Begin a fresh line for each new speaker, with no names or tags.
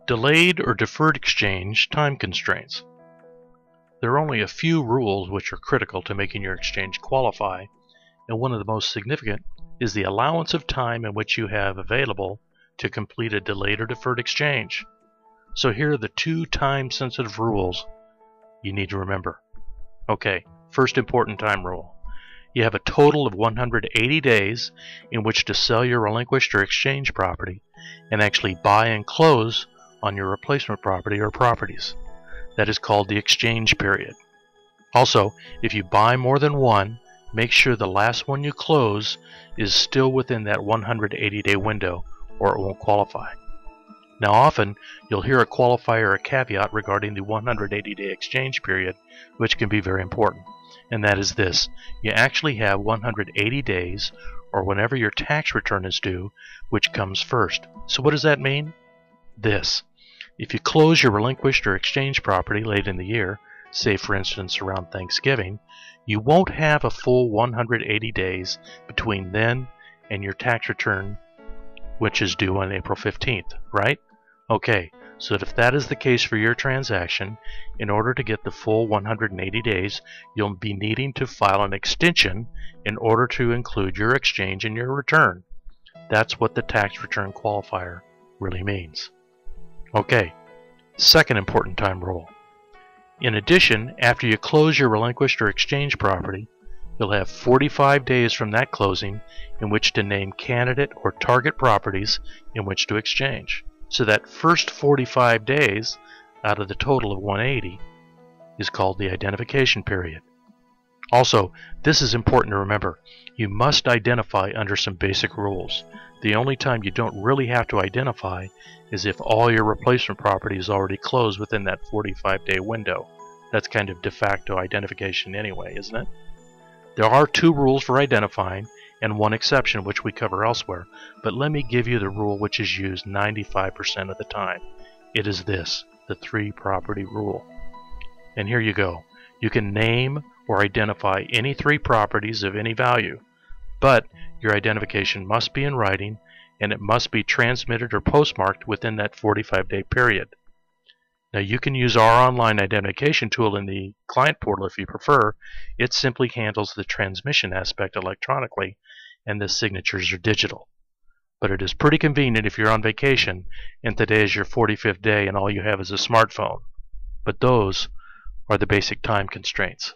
Delayed or deferred exchange time constraints. There are only a few rules which are critical to making your exchange qualify, and one of the most significant is the allowance of time in which you have available to complete a delayed or deferred exchange. So here are the two time-sensitive rules you need to remember. Okay, first important time rule. You have a total of 180 days in which to sell your relinquished or exchange property and actually buy and close on your replacement property or properties. That is called the exchange period. Also, if you buy more than one, make sure the last one you close is still within that 180-day window, or it won't qualify. Now often, you'll hear a qualifier or a caveat regarding the 180-day exchange period, which can be very important. And that is this: you actually have 180 days, or whenever your tax return is due, which comes first. So what does that mean? This: if you close your relinquished or exchange property late in the year, say for instance around Thanksgiving, you won't have a full 180 days between then and your tax return, which is due on April 15th, right? Okay, so if that is the case for your transaction, in order to get the full 180 days, you'll be needing to file an extension in order to include your exchange in your return. That's what the tax return qualifier really means. Okay, second important time rule. In addition, after you close your relinquished or exchange property, you'll have 45 days from that closing in which to name candidate or target properties in which to exchange. So that first 45 days out of the total of 180 is called the identification period. Also, this is important to remember. You must identify under some basic rules. The only time you don't really have to identify is if all your replacement property is already closed within that 45-day window. That's kind of de facto identification anyway, isn't it? There are two rules for identifying and one exception which we cover elsewhere, but let me give you the rule which is used 95% of the time. It is this: the three-property rule. And here you go. You can name or identify any three properties of any value, but your identification must be in writing and it must be transmitted or postmarked within that 45-day period. Now you can use our online identification tool in the client portal if you prefer. It simply handles the transmission aspect electronically and the signatures are digital. But it is pretty convenient if you're on vacation and today is your 45th day and all you have is a smartphone. But those are the basic time constraints.